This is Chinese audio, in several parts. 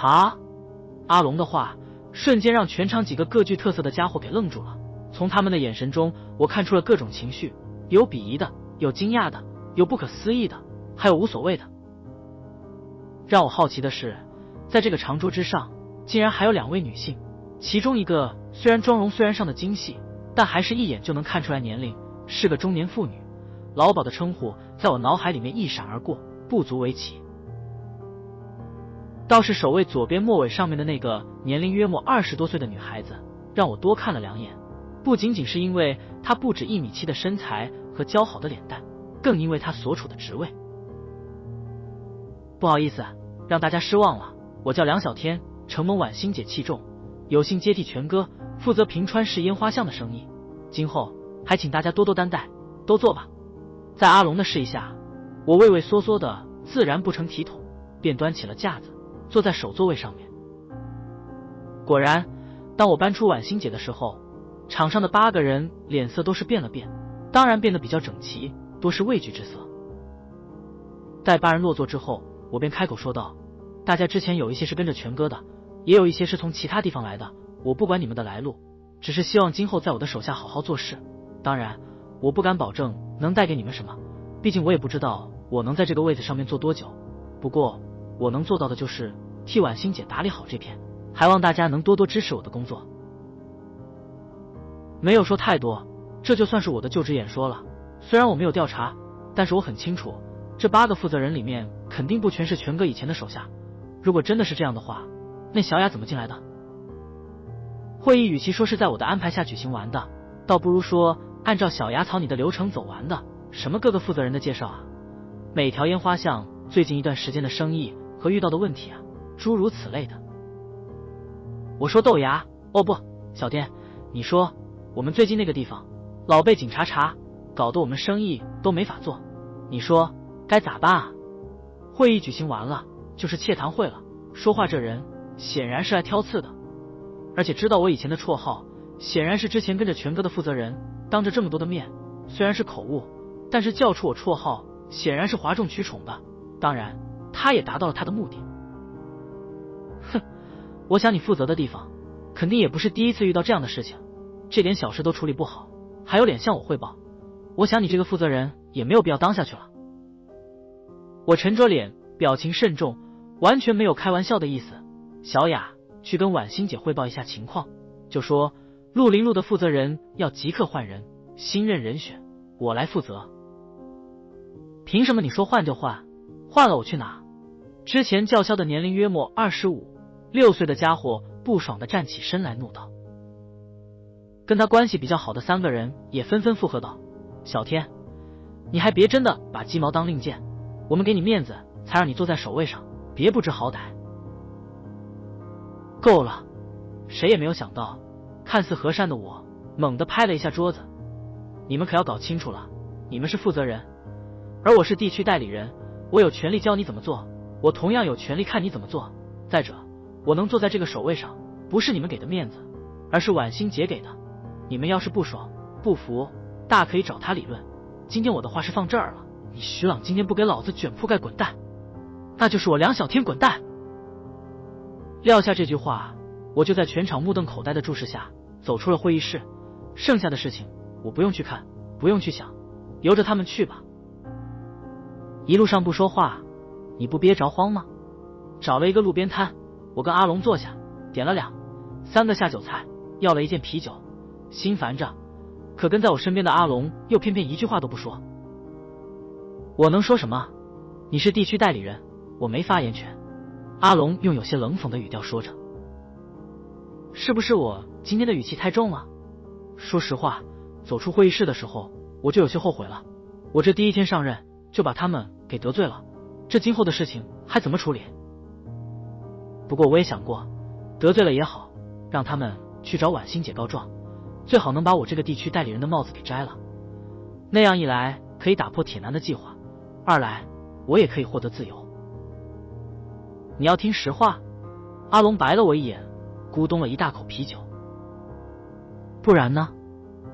哈！阿龙的话瞬间让全场几个各具特色的家伙给愣住了。从他们的眼神中，我看出了各种情绪，有鄙夷的，有惊讶的，有不可思议的，还有无所谓的。让我好奇的是，在这个长桌之上，竟然还有2位女性，其中一个虽然妆容虽然上的精细，但还是一眼就能看出来年龄，是个中年妇女。老鸨的称呼在我脑海里面一闪而过，不足为奇。倒是首位左边末尾上面的那个年龄约莫20多岁的女孩子，让我多看了2眼，不仅仅是因为她不止1.7米的身材和姣好的脸蛋，更因为她所处的职位。不好意思，让大家失望了，我叫梁小天，承蒙婉欣姐器重，有幸接替全哥，负责平川市烟花巷的生意，今后还请大家多多担待，都坐吧。在阿龙的示意下，我畏畏缩缩的自然不成体统，便端起了架子，坐在首座位上面。果然，当我搬出婉欣姐的时候，场上的8个人脸色都是变了变，当然变得比较整齐，多是畏惧之色。待8人落座之后，我便开口说道：大家之前有一些是跟着全哥的，也有一些是从其他地方来的，我不管你们的来路，只是希望今后在我的手下好好做事。当然，我不敢保证能带给你们什么，毕竟我也不知道我能在这个位子上面坐多久。不过我能做到的就是替婉欣姐打理好这片，还望大家能多多支持我的工作。没有说太多，这就算是我的就职演说了。虽然我没有调查，但是我很清楚，这8个负责人里面肯定不全是全哥以前的手下。如果真的是这样的话，那小雅怎么进来的？会议与其说是在我的安排下举行完的，倒不如说按照小雅草拟的流程走完的。什么各个负责人的介绍啊，每条烟花巷最近一段时间的生意和遇到的问题啊，诸如此类的。我说豆芽，哦不，小天，你说我们最近那个地方老被警察查，搞得我们生意都没法做，你说该咋办啊？会议举行完了，就是窃谈会了。说话这人显然是来挑刺的，而且知道我以前的绰号，显然是之前跟着全哥的负责人，当着这么多的面，虽然是口误，但是叫出我绰号显然是哗众取宠的。当然他也达到了他的目的。哼，我想你负责的地方肯定也不是第一次遇到这样的事情，这点小事都处理不好，还有脸向我汇报，我想你这个负责人也没有必要当下去了。我沉着脸，表情慎重，完全没有开玩笑的意思。小雅，去跟婉欣姐汇报一下情况，就说绿林路的负责人要即刻换人，新任人选我来负责。凭什么你说换就换？换了我去哪？之前叫嚣的年龄约莫25、6岁的家伙不爽地站起身来怒道。跟他关系比较好的3个人也纷纷附和道：小天，你还别真的把鸡毛当令箭，我们给你面子才让你坐在首位上，别不知好歹。够了！谁也没有想到，看似和善的我猛地拍了一下桌子。你们可要搞清楚了，你们是负责人，而我是地区代理人，我有权利教你怎么做，我同样有权利看你怎么做。再者，我能坐在这个首位上，不是你们给的面子，而是婉欣姐给的。你们要是不爽不服，大可以找他理论。今天我的话是放这儿了，你徐朗今天不给老子卷铺盖滚蛋，那就是我梁小天滚蛋。撂下这句话，我就在全场目瞪口呆的注视下走出了会议室。剩下的事情我不用去看，不用去想，由着他们去吧。一路上不说话，你不憋着慌吗？找了一个路边摊，我跟阿龙坐下，点了2、3个下酒菜，要了一件啤酒，心烦着。可跟在我身边的阿龙又偏偏一句话都不说。我能说什么？你是地区代理人，我没发言权。阿龙用有些冷讽的语调说着。是不是我今天的语气太重了？说实话，走出会议室的时候我就有些后悔了，我这第1天上任就把他们给得罪了，这今后的事情还怎么处理？不过我也想过，得罪了也好，让他们去找婉欣姐告状，最好能把我这个地区代理人的帽子给摘了。那样一来可以打破铁男的计划，二来我也可以获得自由。你要听实话？阿龙白了我一眼，咕咚了一大口啤酒。不然呢？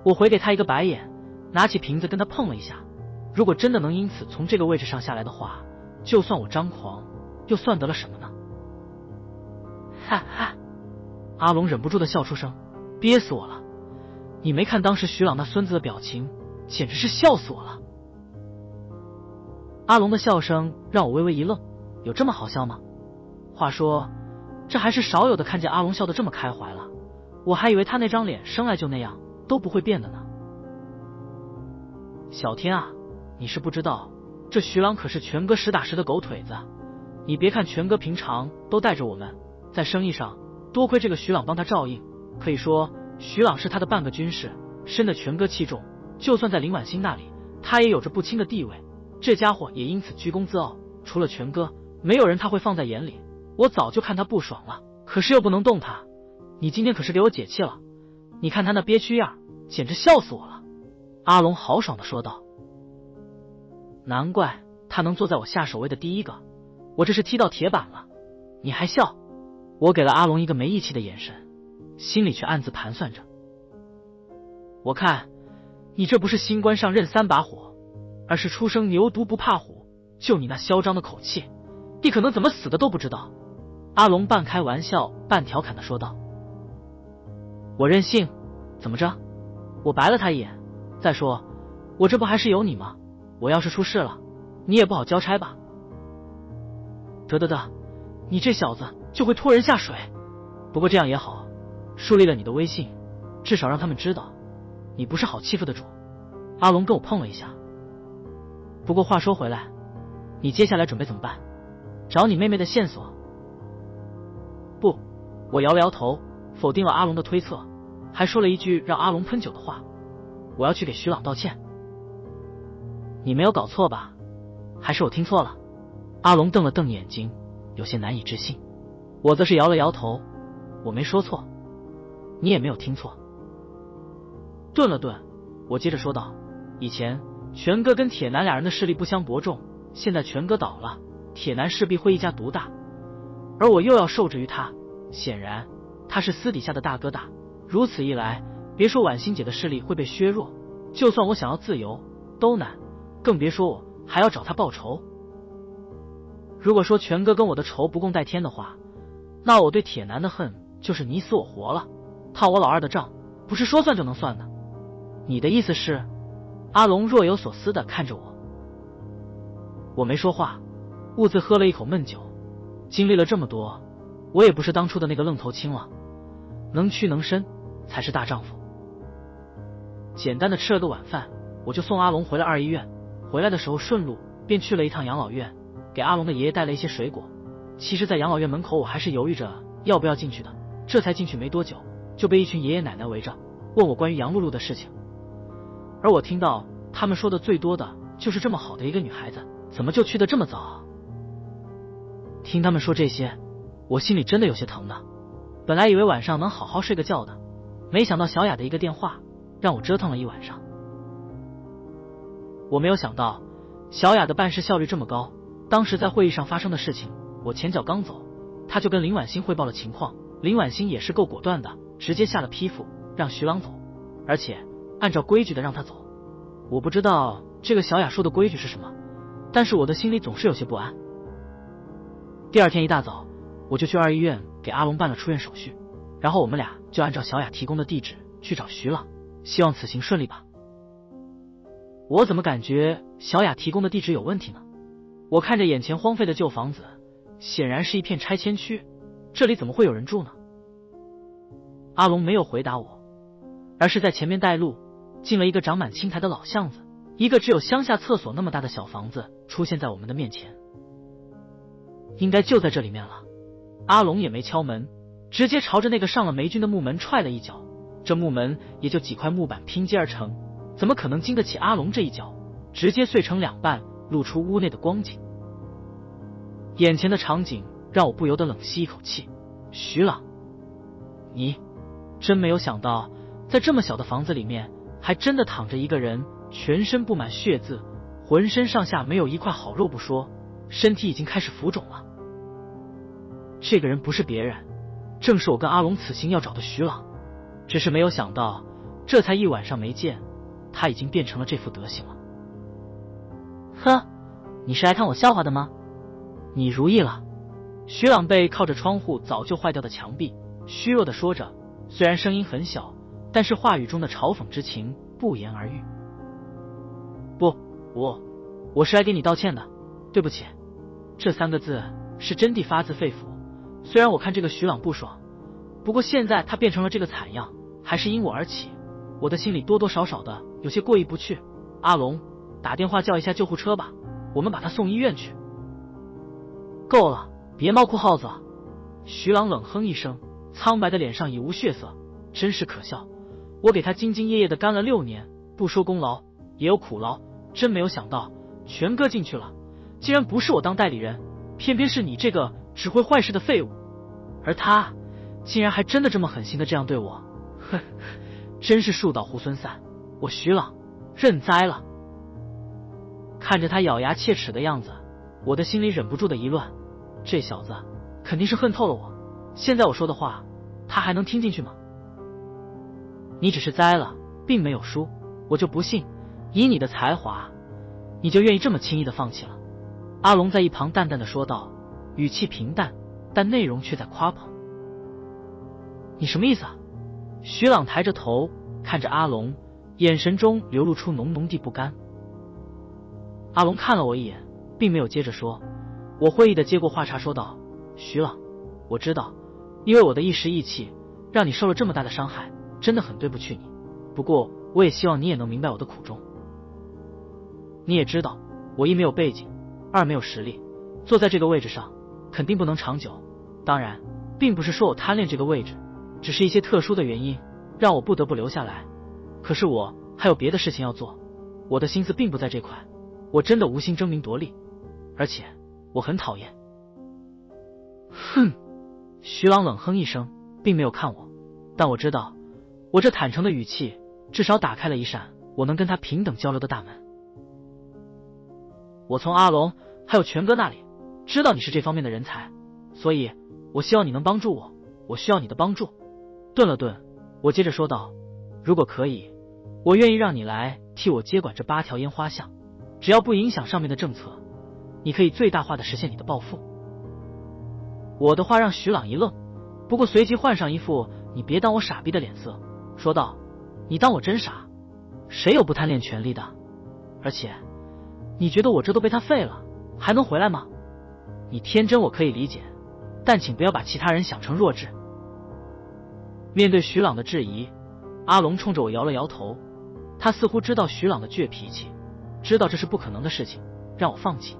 我回给他一个白眼，拿起瓶子跟他碰了一下。如果真的能因此从这个位置上下来的话，就算我张狂，又算得了什么呢？哈哈！阿龙忍不住的笑出声，憋死我了！你没看当时徐朗那孙子的表情，简直是笑死我了。阿龙的笑声让我微微一愣，有这么好笑吗？话说，这还是少有的看见阿龙笑得这么开怀了，我还以为他那张脸生来就那样，都不会变的呢。小天啊，你是不知道，这徐朗可是全哥实打实的狗腿子。你别看全哥平常都带着我们，在生意上多亏这个徐朗帮他照应，可以说徐朗是他的半个军师，深得全哥器重，就算在林婉欣那里，他也有着不轻的地位。这家伙也因此居功自傲，除了全哥，没有人他会放在眼里。我早就看他不爽了，可是又不能动他。你今天可是给我解气了，你看他那憋屈样，简直笑死我了。阿龙豪爽地说道。难怪他能坐在我下手位的第一个，我这是踢到铁板了。你还笑？我给了阿龙一个没义气的眼神，心里却暗自盘算着，我看你这不是新官上任3把火，而是初生牛犊不怕虎。就你那嚣张的口气，你可能怎么死的都不知道。阿龙半开玩笑半调侃的说道。我任性？怎么着？我白了他一眼。再说我这不还是有你吗？我要是出事了，你也不好交差吧。得，你这小子就会拖人下水。不过这样也好，树立了你的威信，至少让他们知道你不是好欺负的主。阿龙跟我碰了一下。不过话说回来，你接下来准备怎么办？找你妹妹的线索？不，我摇了摇头，否定了阿龙的推测，还说了一句让阿龙喷酒的话，我要去给徐朗道歉。你没有搞错吧？还是我听错了？阿龙瞪了瞪眼睛，有些难以置信。我则是摇了摇头，我没说错，你也没有听错。顿了顿，我接着说道，以前全哥跟铁男俩人的势力不相伯仲，现在全哥倒了，铁男势必会一家独大，而我又要受制于他，显然他是私底下的大哥大。如此一来，别说婉欣姐的势力会被削弱，就算我想要自由都难，更别说我还要找他报仇。如果说全哥跟我的仇不共戴天的话，那我对铁男的恨就是你死我活了，套我老二的账不是说算就能算的。你的意思是？阿龙若有所思地看着我。我没说话，兀自喝了一口闷酒。经历了这么多，我也不是当初的那个愣头青了，能屈能伸才是大丈夫。简单的吃了个晚饭，我就送阿龙回了2医院。回来的时候顺路便去了一趟养老院，给阿龙的爷爷带了一些水果。其实在养老院门口我还是犹豫着要不要进去的，这才进去没多久，就被一群爷爷奶奶围着，问我关于杨露露的事情。而我听到他们说的最多的就是这么好的一个女孩子，怎么就去得这么早啊？听他们说这些，我心里真的有些疼的。本来以为晚上能好好睡个觉的，没想到小雅的一个电话让我折腾了一晚上。我没有想到小雅的办事效率这么高，当时在会议上发生的事情，我前脚刚走，她就跟林婉欣汇报了情况。林婉欣也是够果断的，直接下了批复让徐朗走，而且按照规矩的让他走。我不知道这个小雅说的规矩是什么，但是我的心里总是有些不安。第二天一大早，我就去2医院给阿龙办了出院手续，然后我们俩就按照小雅提供的地址去找徐朗，希望此行顺利吧。我怎么感觉小雅提供的地址有问题呢？我看着眼前荒废的旧房子，显然是一片拆迁区，这里怎么会有人住呢？阿龙没有回答我，而是在前面带路，进了一个长满青苔的老巷子，一个只有乡下厕所那么大的小房子出现在我们的面前。应该就在这里面了。阿龙也没敲门，直接朝着那个上了霉菌的木门踹了一脚。这木门也就几块木板拼接而成，怎么可能经得起阿龙这一脚？直接碎成2半，露出屋内的光景。眼前的场景让我不由得冷吸一口气。徐朗，你真没有想到，在这么小的房子里面，还真的躺着一个人，全身布满血渍，浑身上下没有一块好肉不说，身体已经开始浮肿了。这个人不是别人，正是我跟阿龙此行要找的徐朗。只是没有想到，这才一晚上没见，他已经变成了这副德行了。呵，你是来看我笑话的吗？你如意了。徐朗背靠着窗户早就坏掉的墙壁，虚弱地说着，虽然声音很小，但是话语中的嘲讽之情不言而喻。不，我是来给你道歉的，对不起。这3个字是真的发自肺腑。虽然我看这个徐朗不爽，不过现在他变成了这个惨样，还是因我而起，我的心里多多少少的有些过意不去。阿龙，打电话叫一下救护车吧，我们把他送医院去。够了，别猫哭耗子了。徐朗冷哼一声，苍白的脸上已无血色，真是可笑。我给他兢兢业业的干了6年，不说功劳也有苦劳，真没有想到全哥进去了，竟然不是我当代理人，偏偏是你这个只会坏事的废物。而他竟然还真的这么狠心的这样对我，哼，真是树倒猢狲散，我徐朗认栽了。看着他咬牙切齿的样子，我的心里忍不住的一乱，这小子肯定是恨透了我，现在我说的话他还能听进去吗？你只是栽了，并没有输，我就不信以你的才华你就愿意这么轻易的放弃了。阿龙在一旁淡淡的说道，语气平淡，但内容却在夸捧。你什么意思啊？徐朗抬着头看着阿龙，眼神中流露出浓浓的不甘。阿龙看了我一眼，并没有接着说，我会意的接过话茬说道，徐朗，我知道因为我的一时意气让你受了这么大的伤害，真的很对不起你，不过我也希望你也能明白我的苦衷。你也知道我一没有背景，二没有实力，坐在这个位置上肯定不能长久，当然并不是说我贪恋这个位置，只是一些特殊的原因让我不得不留下来，可是我还有别的事情要做，我的心思并不在这块，我真的无心争名夺利，而且我很讨厌。哼！徐朗冷哼一声，并没有看我，但我知道我这坦诚的语气至少打开了一扇我能跟他平等交流的大门。我从阿龙还有全哥那里知道你是这方面的人才，所以我希望你能帮助我，我需要你的帮助。顿了顿，我接着说道，如果可以，我愿意让你来替我接管这8条烟花巷，只要不影响上面的政策，你可以最大化的实现你的抱负。我的话让徐朗一愣，不过随即换上一副你别当我傻逼的脸色，说道，你当我真傻？谁有不贪恋权力的？而且你觉得我这都被他废了还能回来吗？你天真我可以理解，但请不要把其他人想成弱智。面对徐朗的质疑，阿龙冲着我摇了摇头，他似乎知道徐朗的倔脾气，知道这是不可能的事情，让我放弃。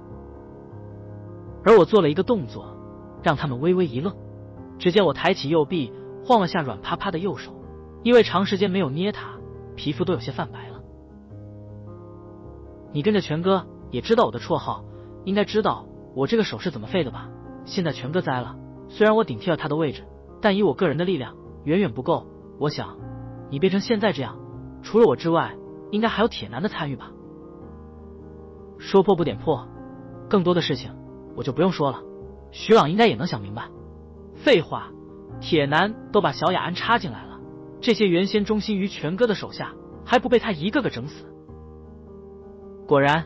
而我做了一个动作，让他们微微一愣。只见我抬起右臂，晃了下软趴趴的右手，因为长时间没有捏它，皮肤都有些泛白了。你跟着全哥也知道我的绰号，应该知道我这个手是怎么废的吧？现在全哥栽了，虽然我顶替了他的位置，但以我个人的力量远远不够。我想你变成现在这样，除了我之外，应该还有铁男的参与吧？说破不点破，更多的事情我就不用说了，徐朗应该也能想明白。废话，铁男都把小雅安插进来了，这些原先忠心于全哥的手下还不被他一个个整死？果然，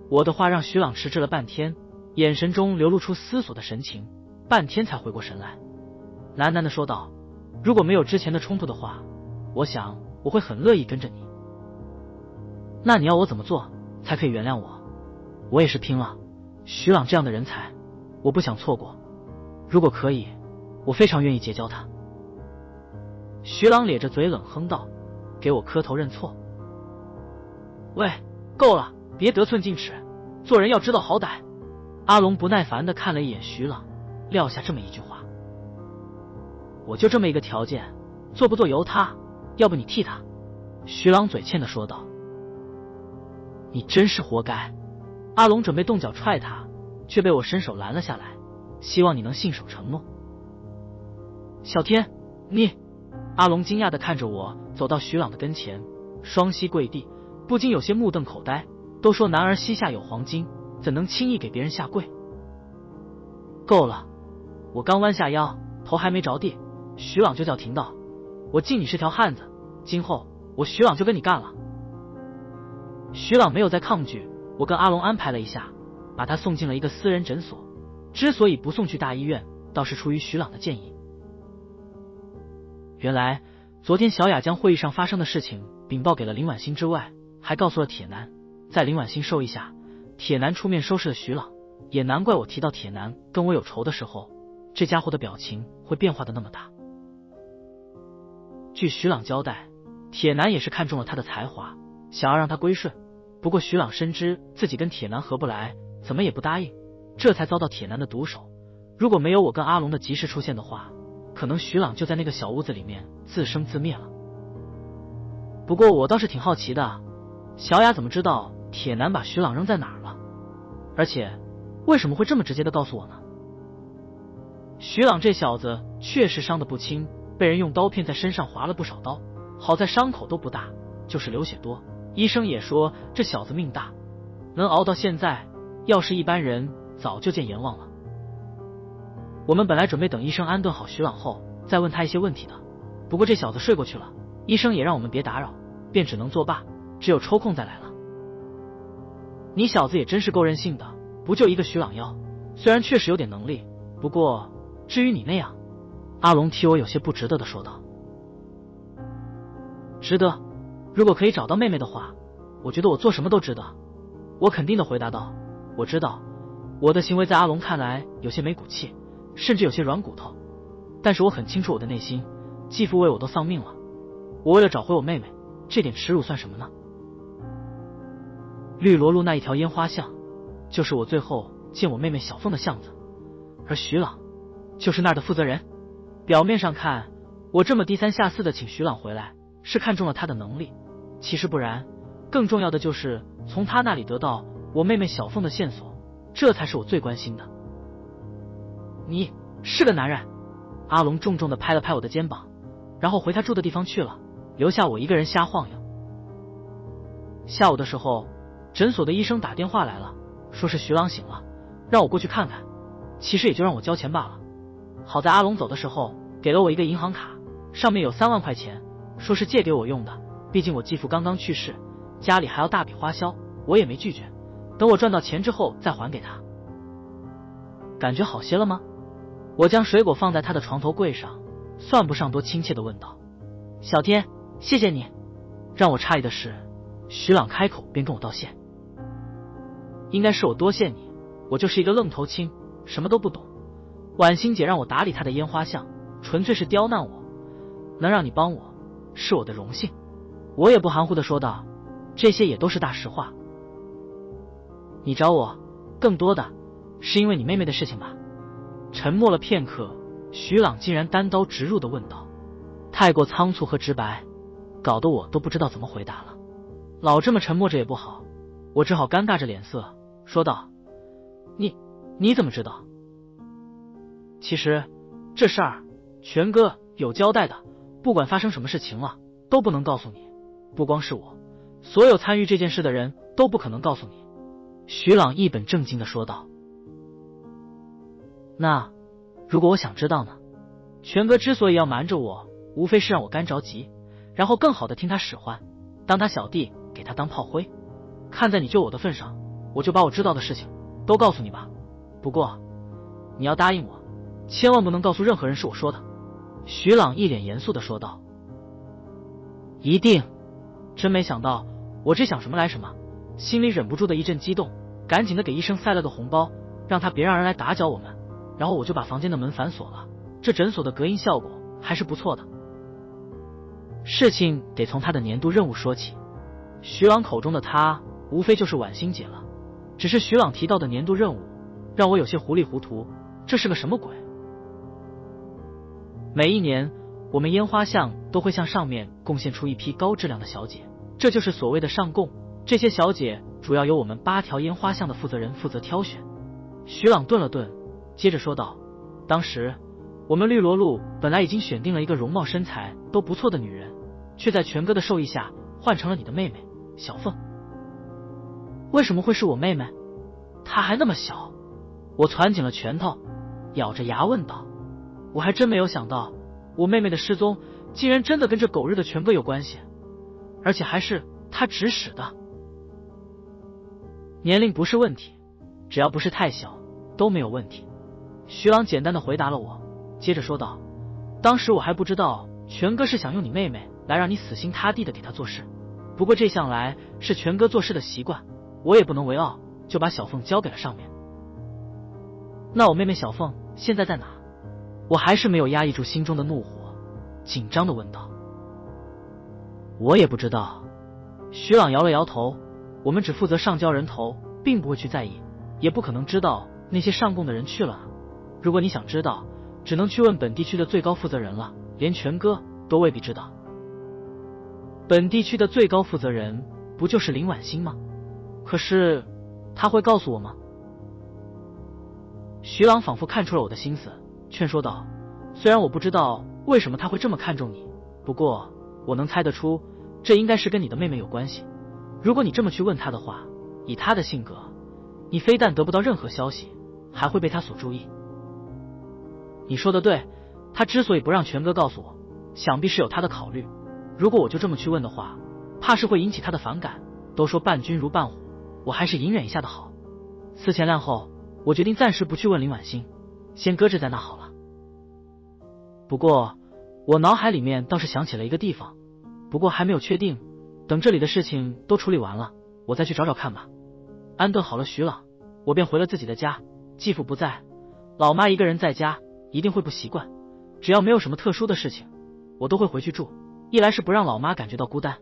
我的话让徐朗迟滞了半天，眼神中流露出思索的神情，半天才回过神来，喃喃地说道，如果没有之前的冲突的话，我想我会很乐意跟着你。那你要我怎么做才可以原谅我？我也是拼了，徐朗这样的人才我不想错过，如果可以，我非常愿意结交他。徐朗咧着嘴冷哼道，给我磕头认错。喂，够了，别得寸进尺，做人要知道好歹。阿龙不耐烦地看了一眼徐朗，撂下这么一句话。我就这么一个条件，做不做由他，要不你替他。徐朗嘴欠地说道。你真是活该。阿龙准备动脚踹他，却被我伸手拦了下来，希望你能信守承诺。小天，你……阿龙惊讶地看着我走到徐朗的跟前，双膝跪地，不禁有些目瞪口呆。都说男儿膝下有黄金，怎能轻易给别人下跪？够了！我刚弯下腰，头还没着地，徐朗就叫停道：“我敬你是条汉子，今后我徐朗就跟你干了。”徐朗没有再抗拒，我跟阿龙安排了一下，把他送进了一个私人诊所。之所以不送去大医院，倒是出于徐朗的建议。原来昨天小雅将会议上发生的事情禀报给了林婉欣之外，还告诉了铁男。在林婉欣授意下，铁男出面收拾了徐朗。也难怪我提到铁男跟我有仇的时候，这家伙的表情会变化的那么大。据徐朗交代，铁男也是看中了他的才华，想要让他归顺。不过徐朗深知自己跟铁男合不来，怎么也不答应，这才遭到铁男的毒手。如果没有我跟阿龙的及时出现的话，可能徐朗就在那个小屋子里面自生自灭了。不过我倒是挺好奇的，小雅怎么知道铁男把徐朗扔在哪儿了？而且为什么会这么直接的告诉我呢？徐朗这小子确实伤得不轻，被人用刀片在身上划了不少刀，好在伤口都不大，就是流血多。医生也说这小子命大，能熬到现在，要是一般人早就见阎王了。我们本来准备等医生安顿好徐朗后再问他一些问题的，不过这小子睡过去了，医生也让我们别打扰，便只能作罢，只有抽空再来了。你小子也真是够任性的，不就一个徐朗要，虽然确实有点能力，不过至于你那样，阿龙替我有些不值得的说道。值得，如果可以找到妹妹的话，我觉得我做什么都值得。我肯定的回答道。我知道我的行为在阿龙看来有些没骨气，甚至有些软骨头，但是我很清楚我的内心，继父为我都丧命了，我为了找回我妹妹，这点耻辱算什么呢？绿萝路那一条烟花巷，就是我最后见我妹妹小凤的巷子，而徐朗就是那儿的负责人。表面上看，我这么低三下四的请徐朗回来，是看中了他的能力，其实不然，更重要的就是从他那里得到我妹妹小凤的线索，这才是我最关心的。你是个男人。阿龙重重的拍了拍我的肩膀，然后回他住的地方去了，留下我一个人瞎晃悠。下午的时候，诊所的医生打电话来了，说是徐朗醒了，让我过去看看，其实也就让我交钱罢了。好在阿龙走的时候给了我一个银行卡，上面有3万块钱，说是借给我用的，毕竟我继父刚刚去世，家里还要大笔花销，我也没拒绝，等我赚到钱之后再还给他。感觉好些了吗？我将水果放在他的床头柜上，算不上多亲切的问道。小天，谢谢你。让我诧异的是，徐朗开口便跟我道谢。应该是我多谢你，我就是一个愣头青，什么都不懂。婉欣姐让我打理她的烟花巷，纯粹是刁难我，能让你帮我，是我的荣幸。我也不含糊的说道，这些也都是大实话。你找我，更多的是因为你妹妹的事情吧？沉默了片刻，徐朗竟然单刀直入的问道，太过仓促和直白，搞得我都不知道怎么回答了。老这么沉默着也不好，我只好尴尬着脸色说道，你怎么知道？其实这事儿全哥有交代的，不管发生什么事情了都不能告诉你，不光是我，所有参与这件事的人都不可能告诉你。徐朗一本正经的说道。那如果我想知道呢？全哥之所以要瞒着我，无非是让我干着急，然后更好的听他使唤，当他小弟，给他当炮灰。看在你救我的份上，我就把我知道的事情都告诉你吧。不过你要答应我，千万不能告诉任何人是我说的。徐朗一脸严肃的说道。一定。真没想到我这想什么来什么，心里忍不住的一阵激动，赶紧的给医生塞了个红包，让他别让人来打搅我们，然后我就把房间的门反锁了。这诊所的隔音效果还是不错的。事情得从他的年度任务说起。徐朗口中的他无非就是婉欣姐了，只是徐朗提到的年度任务让我有些糊里糊涂，这是个什么鬼？每一年我们烟花巷都会向上面贡献出一批高质量的小姐，这就是所谓的上供。这些小姐主要由我们8条烟花巷的负责人负责挑选。徐朗顿了顿，接着说道，当时我们绿萝路本来已经选定了一个容貌身材都不错的女人，却在全哥的授意下换成了你的妹妹小凤。为什么会是我妹妹？她还那么小。我攥紧了拳头，咬着牙问道。我还真没有想到，我妹妹的失踪竟然真的跟这狗日的全哥有关系，而且还是他指使的。年龄不是问题，只要不是太小都没有问题。徐朗简单的回答了我，接着说道：“当时我还不知道全哥是想用你妹妹来让你死心塌地的给他做事，不过这向来是全哥做事的习惯，我也不能为傲，就把小凤交给了上面。那我妹妹小凤现在在哪？”我还是没有压抑住心中的怒火，紧张的问道。我也不知道。徐朗摇了摇头，我们只负责上交人头，并不会去在意，也不可能知道那些上供的人去了哪。如果你想知道，只能去问本地区的最高负责人了，连全哥都未必知道。本地区的最高负责人不就是林婉欣吗？可是他会告诉我吗？徐朗仿佛看出了我的心思，劝说道：“虽然我不知道为什么他会这么看重你，不过我能猜得出，这应该是跟你的妹妹有关系。如果你这么去问他的话，以他的性格，你非但得不到任何消息，还会被他所注意。”你说的对，他之所以不让全哥告诉我，想必是有他的考虑。如果我就这么去问的话，怕是会引起他的反感。都说伴君如伴虎，我还是隐忍一下的好。思前量后，我决定暂时不去问林婉欣，先搁置在那好了。不过我脑海里面倒是想起了一个地方，不过还没有确定，等这里的事情都处理完了，我再去找找看吧。安顿好了徐朗，我便回了自己的家。继父不在，老妈一个人在家一定会不习惯，只要没有什么特殊的事情，我都会回去住。一来是不让老妈感觉到孤单，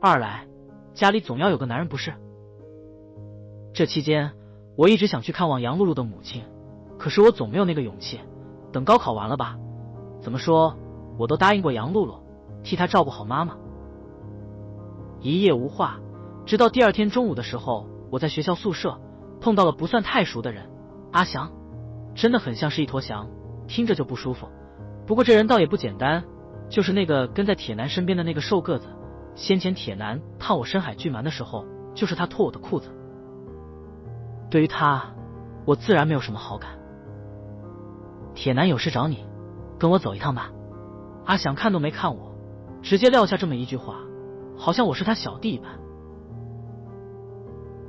二来家里总要有个男人不是。这期间我一直想去看望杨露露的母亲，可是我总没有那个勇气。等高考完了吧，怎么说我都答应过杨露露，替她照顾好妈妈。一夜无话，直到第二天中午的时候，我在学校宿舍碰到了不算太熟的人，阿翔，真的很像是一坨翔，听着就不舒服。不过这人倒也不简单，就是那个跟在铁男身边的那个瘦个子，先前铁男烫我深海巨蛮的时候，就是他脱我的裤子。对于他，我自然没有什么好感。铁男有事找你，跟我走一趟吧。阿翔看都没看我，直接撂下这么一句话，好像我是他小弟一般。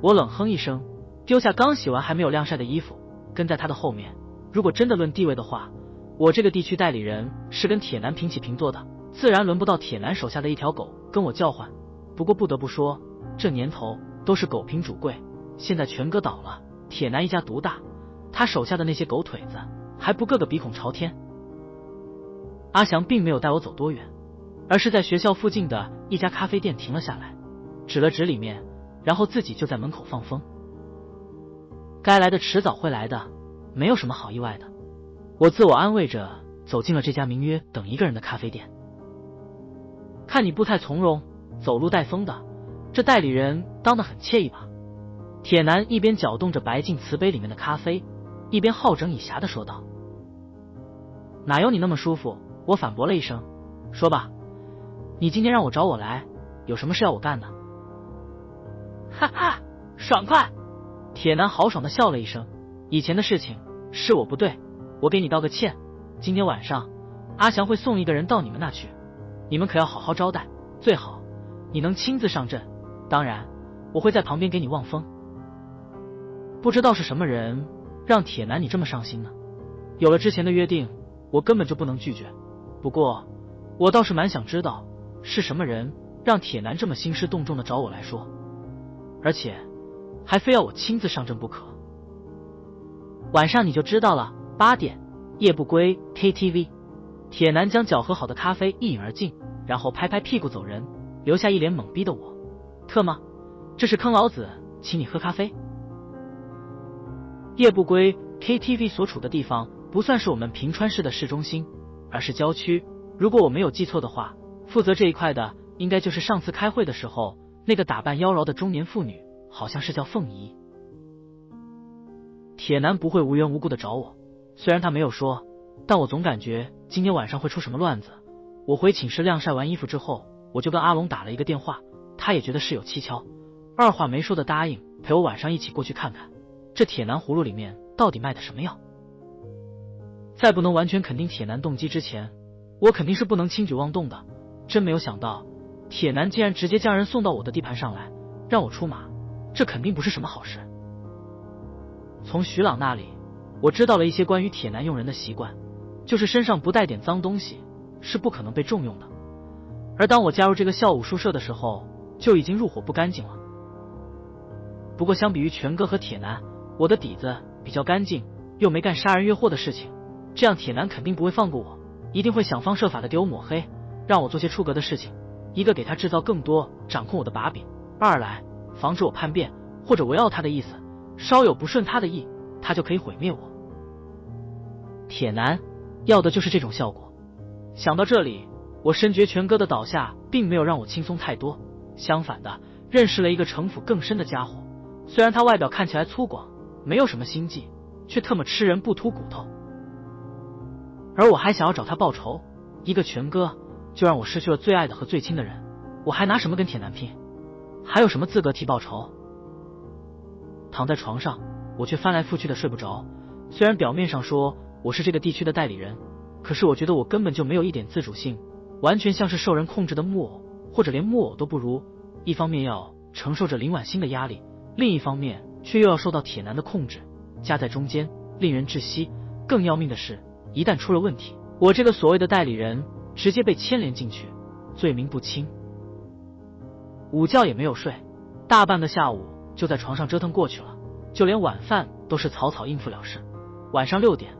我冷哼一声，丢下刚洗完还没有晾晒的衣服，跟在他的后面。如果真的论地位的话，我这个地区代理人是跟铁男平起平坐的，自然轮不到铁男手下的一条狗跟我叫唤。不过不得不说，这年头都是狗凭主贵，现在全哥倒了，铁男一家独大，他手下的那些狗腿子还不个个鼻孔朝天。阿翔并没有带我走多远，而是在学校附近的一家咖啡店停了下来，指了指里面，然后自己就在门口放风。该来的迟早会来的，没有什么好意外的。我自我安慰着走进了这家名曰等一个人的咖啡店。看你步态从容，走路带风的，这代理人当得很惬意吧？铁男一边搅动着白净瓷杯里面的咖啡，一边好整以暇地说道。哪有你那么舒服？我反驳了一声。说吧，你今天让我找我来，有什么事要我干的？哈哈，爽快！铁男豪爽地笑了一声。以前的事情是我不对，我给你道个歉。今天晚上阿翔会送一个人到你们那去，你们可要好好招待，最好你能亲自上阵，当然我会在旁边给你望风。不知道是什么人让铁男你这么上心呢？有了之前的约定，我根本就不能拒绝。不过我倒是蛮想知道是什么人让铁男这么兴师动众的找我来说，而且还非要我亲自上阵不可。晚上你就知道了，8点，夜不归 KTV。 铁男将搅和好的咖啡一饮而尽，然后拍拍屁股走人，留下一脸懵逼的我。特吗？这是坑老子请你喝咖啡？夜不归 KTV 所处的地方不算是我们平川市的市中心，而是郊区。如果我没有记错的话，负责这一块的应该就是上次开会的时候那个打扮妖娆的中年妇女，好像是叫凤仪。铁男不会无缘无故的找我，虽然他没有说，但我总感觉今天晚上会出什么乱子。我回寝室晾晒完衣服之后，我就跟阿龙打了一个电话，他也觉得事有蹊跷，二话没说的答应陪我晚上一起过去看看，这铁男葫芦里面到底卖的什么药。在不能完全肯定铁男动机之前，我肯定是不能轻举妄动的。真没有想到铁男竟然直接将人送到我的地盘上来，让我出马，这肯定不是什么好事。从徐朗那里我知道了一些关于铁男用人的习惯，就是身上不带点脏东西是不可能被重用的。而当我加入这个校武术社的时候，就已经入伙不干净了。不过相比于全哥和铁男，我的底子比较干净，又没干杀人越货的事情，这样铁男肯定不会放过我，一定会想方设法的给我抹黑，让我做些出格的事情。一个给他制造更多掌控我的把柄，二来防止我叛变或者围绕他的意思，稍有不顺他的意，他就可以毁灭我。铁男要的就是这种效果。想到这里，我深觉全哥的倒下并没有让我轻松太多，相反的，认识了一个城府更深的家伙。虽然他外表看起来粗犷，没有什么心计，却特么吃人不吐骨头。而我还想要找他报仇，一个全哥就让我失去了最爱的和最亲的人，我还拿什么跟铁男拼？还有什么资格替报仇？躺在床上，我却翻来覆去的睡不着。虽然表面上说我是这个地区的代理人，可是我觉得我根本就没有一点自主性，完全像是受人控制的木偶，或者连木偶都不如。一方面要承受着林婉欣的压力，另一方面却又要受到铁男的控制，夹在中间，令人窒息。更要命的是，一旦出了问题，我这个所谓的代理人直接被牵连进去，罪名不轻。午觉也没有睡，大半个下午就在床上折腾过去了，就连晚饭都是草草应付了事。晚上6点，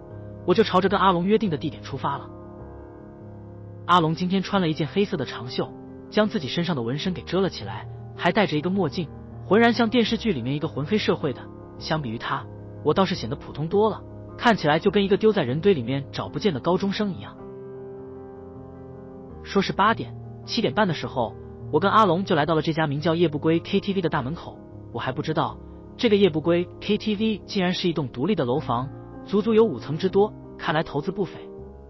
我就朝着跟阿龙约定的地点出发了。阿龙今天穿了一件黑色的长袖，将自己身上的纹身给遮了起来，还戴着一个墨镜，浑然像电视剧里面一个浑黑社会的。相比于他，我倒是显得普通多了，看起来就跟一个丢在人堆里面找不见的高中生一样。说是8点，7点半的时候，我跟阿龙就来到了这家名叫夜不归 KTV 的大门口。我还不知道这个夜不归 KTV 竟然是一栋独立的楼房，足足有5层之多，看来投资不菲。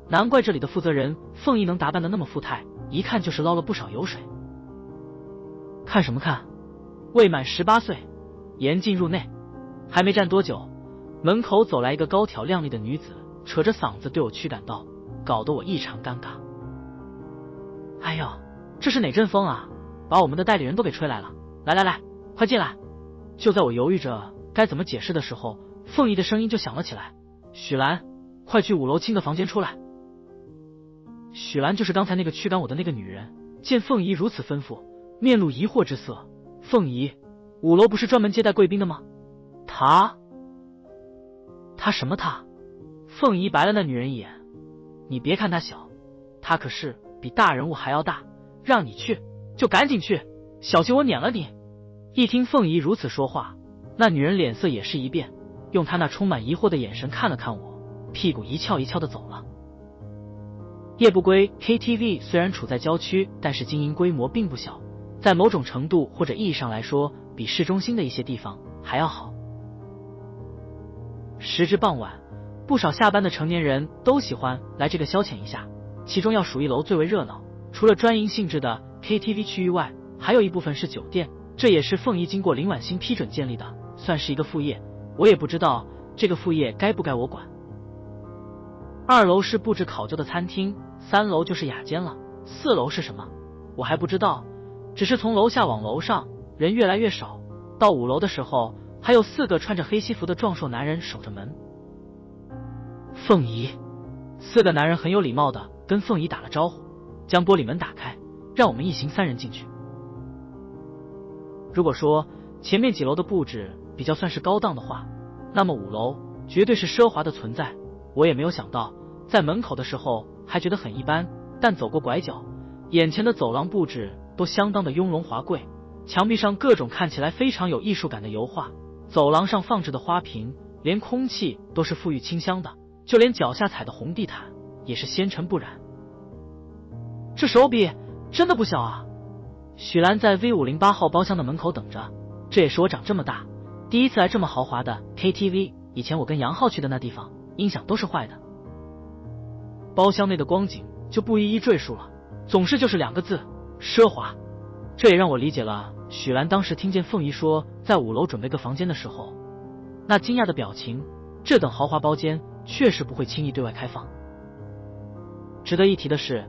难怪这里的负责人凤仪能打扮得那么富态，一看就是捞了不少油水。看什么看？未满18岁，严禁入内。还没站多久，门口走来一个高挑靓丽的女子，扯着嗓子对我驱赶道，搞得我异常尴尬。哎呦，这是哪阵风啊，把我们的代理人都给吹来了。来来来，快进来。就在我犹豫着该怎么解释的时候，凤仪的声音就响了起来，许兰，快去5楼清的房间出来。许兰就是刚才那个驱赶我的那个女人，见凤仪如此吩咐，面露疑惑之色。凤仪，5楼不是专门接待贵宾的吗？他什么他？凤仪白了那女人一眼，你别看她小，她可是比大人物还要大，让你去就赶紧去，小心我撵了你。一听凤仪如此说话，那女人脸色也是一变，用她那充满疑惑的眼神看了看我，屁股一翘一翘的走了。夜不归 KTV 虽然处在郊区，但是经营规模并不小，在某种程度或者意义上来说，比市中心的一些地方还要好。时至傍晚，不少下班的成年人都喜欢来这个消遣一下，其中要数1楼最为热闹。除了专营性质的 KTV 区域外，还有一部分是酒店，这也是凤仪经过林婉欣批准建立的，算是一个副业。我也不知道这个副业该不该我管。2楼是布置考究的餐厅，3楼就是雅间了，4楼是什么我还不知道，只是从楼下往楼上人越来越少，到5楼的时候还有4个穿着黑西服的壮硕男人守着门。凤仪，4个男人很有礼貌的跟凤仪打了招呼，将玻璃门打开，让我们一行3人进去。如果说前面几楼的布置比较算是高档的话，那么5楼绝对是奢华的存在。我也没有想到，在门口的时候还觉得很一般，但走过拐角，眼前的走廊布置都相当的雍容华贵，墙壁上各种看起来非常有艺术感的油画，走廊上放置的花瓶，连空气都是馥郁清香的，就连脚下踩的红地毯也是纤尘不染。这手笔真的不小啊！许兰在 V508 号包厢的门口等着，这也是我长这么大第一次来这么豪华的 KTV， 以前我跟杨浩去的那地方音响都是坏的。包厢内的光景就不一一赘述了，总是就是2个字：奢华。这也让我理解了许兰当时听见凤仪说在5楼准备个房间的时候那惊讶的表情，这等豪华包间确实不会轻易对外开放。值得一提的是，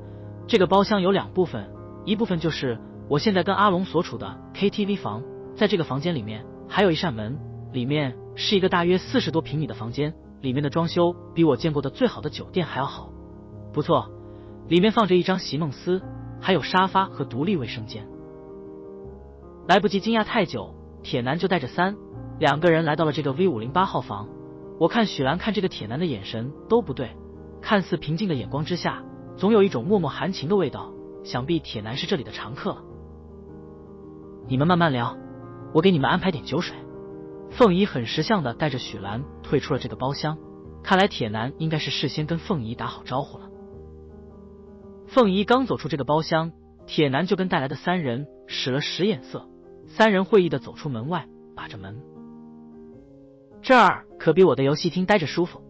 这个包厢有2部分，一部分就是我现在跟阿龙所处的 KTV 房，在这个房间里面还有一扇门，里面是一个大约40多平米的房间，里面的装修比我见过的最好的酒店还要好。不错，里面放着一张席梦思，还有沙发和独立卫生间。来不及惊讶太久，铁男就带着两个人来到了这个 V508 号房。我看许兰看这个铁男的眼神都不对，看似平静的眼光之下，总有一种脉脉含情的味道，想必铁男是这里的常客了。你们慢慢聊，我给你们安排点酒水。凤仪很识相的带着许兰退出了这个包厢，看来铁男应该是事先跟凤仪打好招呼了。凤仪刚走出这个包厢，铁男就跟带来的人使了使眼色，人会意的走出门外，把着门。这儿可比我的游戏厅待着舒服。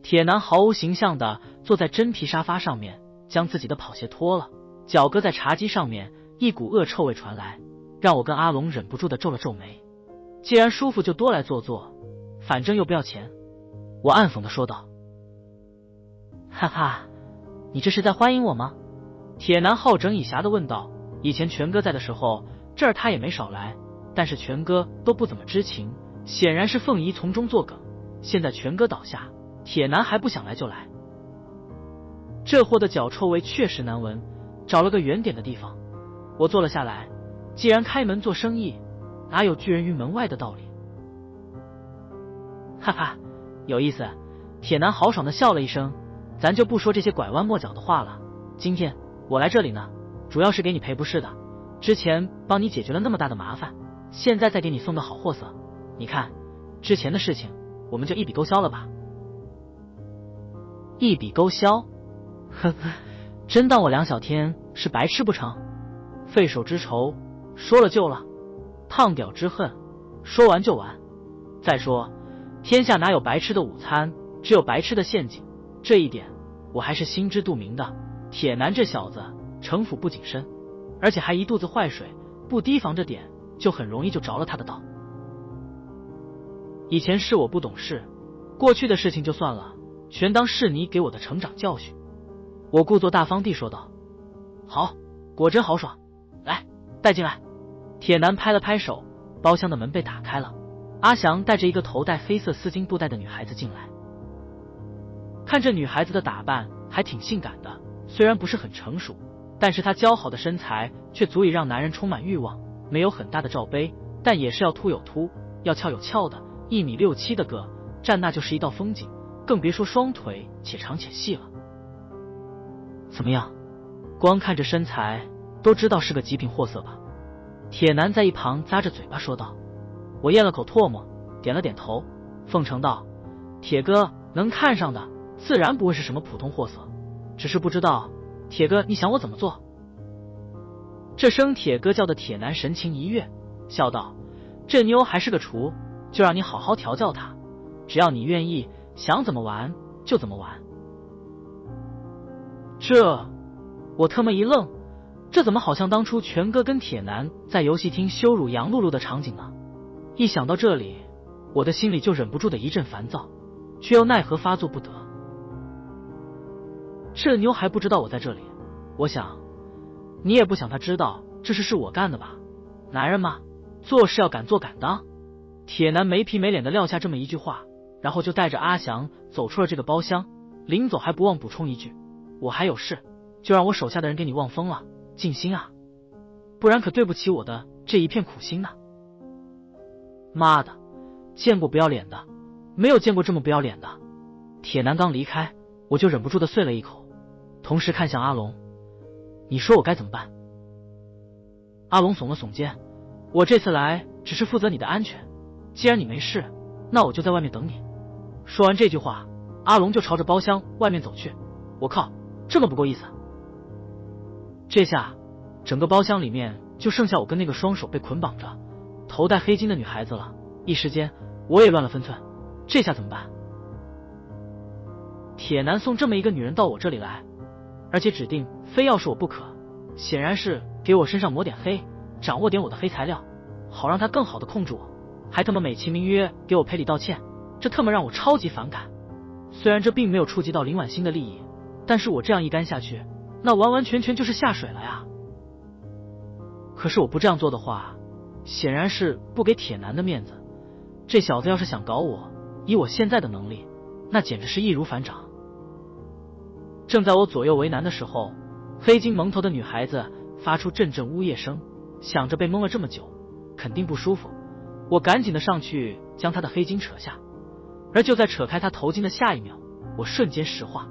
铁男毫无形象的坐在真皮沙发上面，将自己的跑鞋脱了，脚搁在茶几上面，一股恶臭味传来，让我跟阿龙忍不住的皱了皱眉。既然舒服就多来坐坐，反正又不要钱，我暗讽的说道。哈哈，你这是在欢迎我吗？铁男好整以暇的问道。以前全哥在的时候，这儿他也没少来，但是全哥都不怎么知情，显然是凤仪从中作梗。现在全哥倒下，铁男还不想来就来。这货的脚臭味确实难闻，找了个远点的地方，我坐了下来。既然开门做生意，哪有拒人于门外的道理？哈哈，有意思。铁男豪爽的笑了一声，咱就不说这些拐弯抹角的话了。今天我来这里呢，主要是给你赔不是的。之前帮你解决了那么大的麻烦，现在再给你送个好货色。你看，之前的事情我们就一笔勾销了吧。一笔勾销？呵呵，真当我梁小天是白痴不成？费手之仇，说了就了。烫屌之恨，说完就完。再说，天下哪有白吃的午餐，只有白吃的陷阱，这一点我还是心知肚明的。铁男这小子城府不谨慎，而且还一肚子坏水，不提防着点，就很容易就着了他的道。以前是我不懂事，过去的事情就算了，全当是你给我的成长教训。我故作大方地说道。好，果真豪爽，来，带进来。铁男拍了拍手，包厢的门被打开了，阿翔带着一个头戴黑色丝巾布袋的女孩子进来。看这女孩子的打扮还挺性感的，虽然不是很成熟，但是她姣好的身材却足以让男人充满欲望。没有很大的罩杯，但也是要凸有凸，要翘有翘的，1.67米的个，站那就是一道风景，更别说双腿且长且细了。怎么样，光看这身材都知道是个极品货色吧？铁男在一旁咂着嘴巴说道。我咽了口唾沫，点了点头，奉承道：铁哥能看上的自然不会是什么普通货色，只是不知道铁哥你想我怎么做。这声铁哥叫的铁男神情一跃，笑道：这妞还是个厨，就让你好好调教她，只要你愿意，想怎么玩就怎么玩。这，我特么一愣，这怎么好像当初全哥跟铁男在游戏厅羞辱杨露露的场景呢？一想到这里，我的心里就忍不住的一阵烦躁，却又奈何发作不得。这妞还不知道我在这里，我想你也不想她知道这事是我干的吧？男人嘛，做事要敢做敢当。铁男没皮没脸的撂下这么一句话，然后就带着阿翔走出了这个包厢，临走还不忘补充一句：我还有事，就让我手下的人给你望风了，尽心啊，不然可对不起我的这一片苦心呢。妈的，见过不要脸的，没有见过这么不要脸的。铁男刚离开，我就忍不住的碎了一口，同时看向阿龙，你说我该怎么办？阿龙耸了耸肩，我这次来只是负责你的安全，既然你没事，那我就在外面等你。说完这句话，阿龙就朝着包厢外面走去。我靠，这么不够意思。这下整个包厢里面就剩下我跟那个双手被捆绑着头戴黑巾的女孩子了，一时间我也乱了分寸，这下怎么办？铁男送这么一个女人到我这里来，而且指定非要是我不可，显然是给我身上抹点黑，掌握点我的黑材料，好让他更好的控制我，还他妈美其名曰给我赔礼道歉，这他妈让我超级反感。虽然这并没有触及到林婉欣的利益，但是我这样一干下去，那完完全全就是下水了呀。可是我不这样做的话，显然是不给铁男的面子。这小子要是想搞我，以我现在的能力，那简直是易如反掌。正在我左右为难的时候，飞金蒙头的女孩子发出阵阵呜咽声，想着被蒙了这么久，肯定不舒服。我赶紧的上去将她的黑巾扯下，而就在扯开她头巾的下一秒，我瞬间石化。